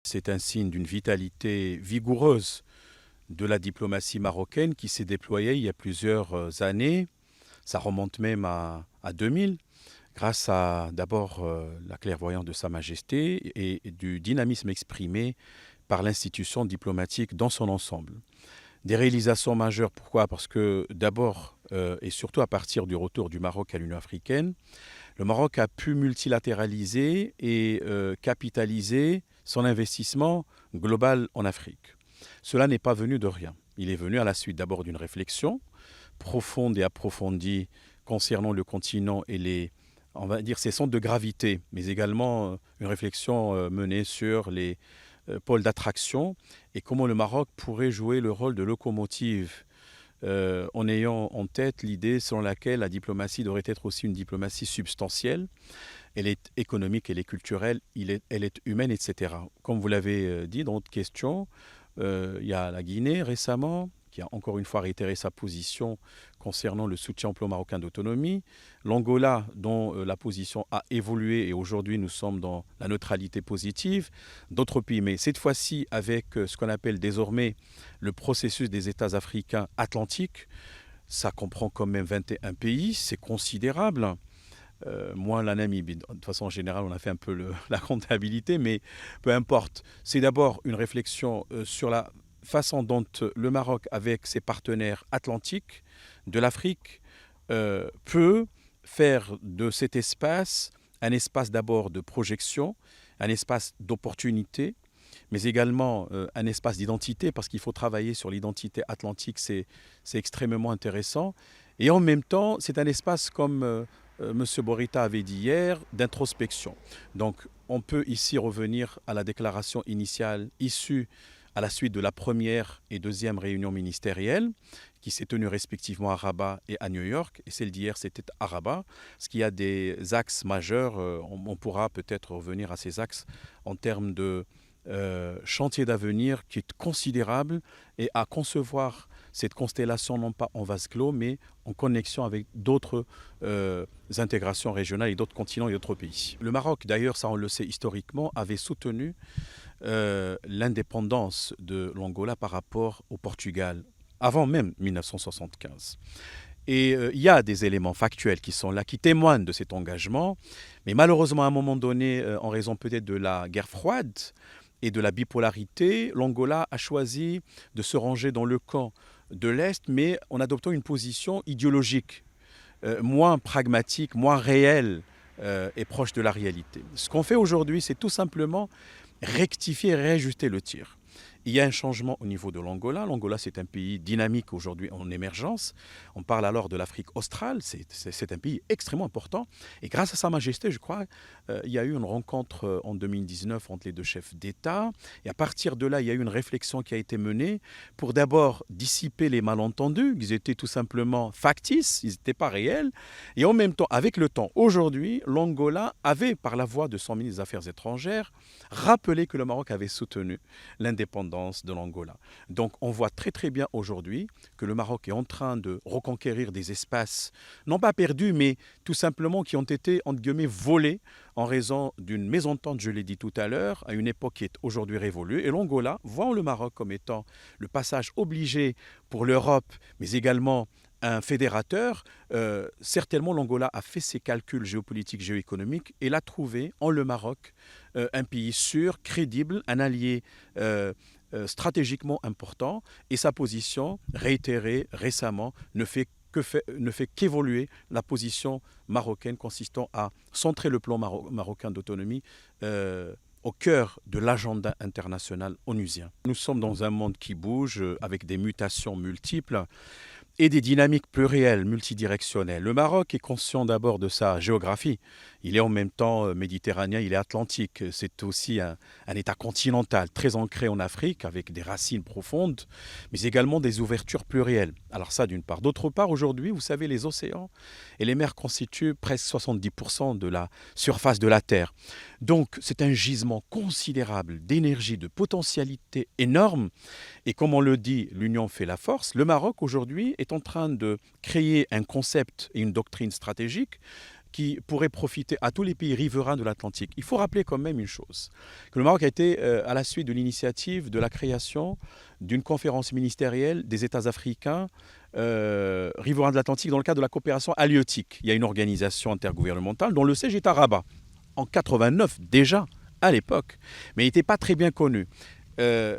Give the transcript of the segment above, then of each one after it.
C'est un signe d'une vitalité vigoureuse de la diplomatie marocaine qui s'est déployée il y a plusieurs années. Ça remonte même à 2000, grâce à d'abord la clairvoyance de Sa Majesté et du dynamisme exprimé par l'institution diplomatique dans son ensemble. Des réalisations majeures, pourquoi? Parce que d'abord et surtout à partir du retour du Maroc à l'Union africaine, le Maroc a pu multilatéraliser et capitaliser son investissement global en Afrique. Cela n'est pas venu de rien. Il est venu à la suite d'abord d'une réflexion profonde et approfondie concernant le continent et on va dire, ses centres de gravité, mais également une réflexion menée sur les pôles d'attraction et comment le Maroc pourrait jouer le rôle de locomotive en ayant en tête l'idée selon laquelle la diplomatie devrait être aussi une diplomatie substantielle. Elle est économique, elle est culturelle, elle est humaine, etc. Comme vous l'avez dit dans votre question, il y a la Guinée récemment, qui a encore une fois réitéré sa position concernant le soutien au plan marocain d'autonomie. L'Angola, dont la position a évolué et aujourd'hui nous sommes dans la neutralité positive. D'autres pays, mais cette fois-ci avec ce qu'on appelle désormais le processus des États africains atlantiques. Ça comprend quand même 21 pays, c'est considérable. Moins la Namibie. De toute façon, en général, on a fait un peu la comptabilité, mais peu importe. C'est d'abord une réflexion sur la façon dont le Maroc, avec ses partenaires atlantiques de l'Afrique, peut faire de cet espace un espace d'abord de projection, un espace d'opportunité, mais également un espace d'identité, parce qu'il faut travailler sur l'identité atlantique, c'est extrêmement intéressant. Et en même temps, c'est un espace comme M. Borita avait dit hier, d'introspection. Donc, on peut ici revenir à la déclaration initiale issue à la suite de la première et deuxième réunion ministérielle qui s'est tenue respectivement à Rabat et à New York. Et celle d'hier, c'était à Rabat. Parce qu'il y a des axes majeurs, on pourra peut-être revenir à ces axes en termes de chantier d'avenir qui est considérable et à concevoir cette constellation non pas en vase clos, mais en connexion avec d'autres intégrations régionales et d'autres continents et d'autres pays. Le Maroc, d'ailleurs, ça on le sait historiquement, avait soutenu l'indépendance de l'Angola par rapport au Portugal, avant même 1975. Et il y a des éléments factuels qui sont là, qui témoignent de cet engagement, mais malheureusement, à un moment donné, en raison peut-être de la guerre froide et de la bipolarité, l'Angola a choisi de se ranger dans le camp de l'Est, mais en adoptant une position idéologique, moins pragmatique, moins réelle et proche de la réalité. Ce qu'on fait aujourd'hui, c'est tout simplement rectifier et réajuster le tir. Il y a un changement au niveau de l'Angola. L'Angola, c'est un pays dynamique aujourd'hui en émergence. On parle alors de l'Afrique australe. C'est un pays extrêmement important. Et grâce à Sa Majesté, je crois, il y a eu une rencontre en 2019 entre les deux chefs d'État. Et à partir de là, il y a eu une réflexion qui a été menée pour d'abord dissiper les malentendus. Ils étaient tout simplement factices, ils n'étaient pas réels. Et en même temps, avec le temps, aujourd'hui, l'Angola avait, par la voix de son ministre des Affaires étrangères, rappelé que le Maroc avait soutenu l'indépendance de l'Angola. Donc on voit très très bien aujourd'hui que le Maroc est en train de reconquérir des espaces, non pas perdus, mais tout simplement qui ont été, entre guillemets, volés en raison d'une mésentente, je l'ai dit tout à l'heure, à une époque qui est aujourd'hui révolue. Et l'Angola voit le Maroc comme étant le passage obligé pour l'Europe, mais également un fédérateur. Certainement, l'Angola a fait ses calculs géopolitiques, géoéconomiques et l'a trouvé en le Maroc un pays sûr, crédible, un allié stratégiquement important, et sa position, réitérée récemment, ne fait qu'évoluer la position marocaine consistant à centrer le plan marocain d'autonomie au cœur de l'agenda international onusien. Nous sommes dans un monde qui bouge avec des mutations multiples et des dynamiques plurielles, multidirectionnelles. Le Maroc est conscient d'abord de sa géographie. Il est en même temps méditerranéen, il est atlantique. C'est aussi un État continental, très ancré en Afrique, avec des racines profondes, mais également des ouvertures plurielles. Alors ça, d'une part. D'autre part, aujourd'hui, vous savez, les océans et les mers constituent presque 70% de la surface de la Terre. Donc, c'est un gisement considérable d'énergie, de potentialité énorme. Et comme on le dit, l'union fait la force. Le Maroc, aujourd'hui, est en train de créer un concept et une doctrine stratégique qui pourrait profiter à tous les pays riverains de l'Atlantique. Il faut rappeler quand même une chose, que le Maroc a été à la suite de l'initiative de la création d'une conférence ministérielle des États africains riverains de l'Atlantique dans le cadre de la coopération halieutique. Il y a une organisation intergouvernementale dont le siège est à Rabat, en 89 déjà, à l'époque, mais il n'était pas très bien connu.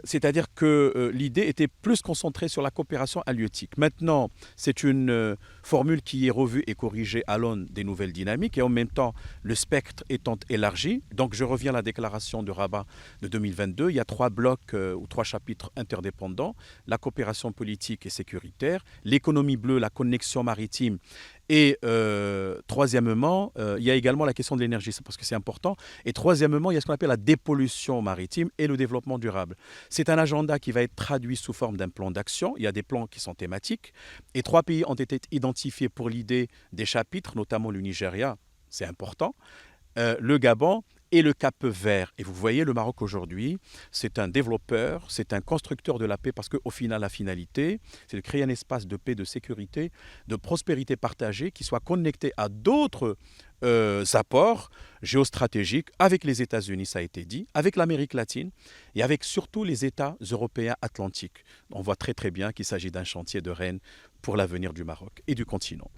C'est-à-dire que l'idée était plus concentrée sur la coopération halieutique. Maintenant, c'est une formule qui est revue et corrigée à l'aune des nouvelles dynamiques et en même temps, le spectre étant élargi. Donc, je reviens à la déclaration de Rabat de 2022. Il y a 3 blocs ou 3 chapitres interdépendants. La coopération politique et sécuritaire, l'économie bleue, la connexion maritime et troisièmement, il y a également la question de l'énergie, parce que c'est important. Et troisièmement, il y a ce qu'on appelle la dépollution maritime et le développement durable. C'est un agenda qui va être traduit sous forme d'un plan d'action. Il y a des plans qui sont thématiques. Et 3 pays ont été identifiés pour l'idée des chapitres, notamment le Nigeria, c'est important, le Gabon et le Cap Vert. Et vous voyez, le Maroc aujourd'hui, c'est un développeur, c'est un constructeur de la paix parce qu'au final, la finalité, c'est de créer un espace de paix, de sécurité, de prospérité partagée qui soit connecté à d'autres apports géostratégiques avec les États-Unis, ça a été dit, avec l'Amérique latine et avec surtout les États européens atlantiques. On voit très très bien qu'il s'agit d'un chantier de reine pour l'avenir du Maroc et du continent.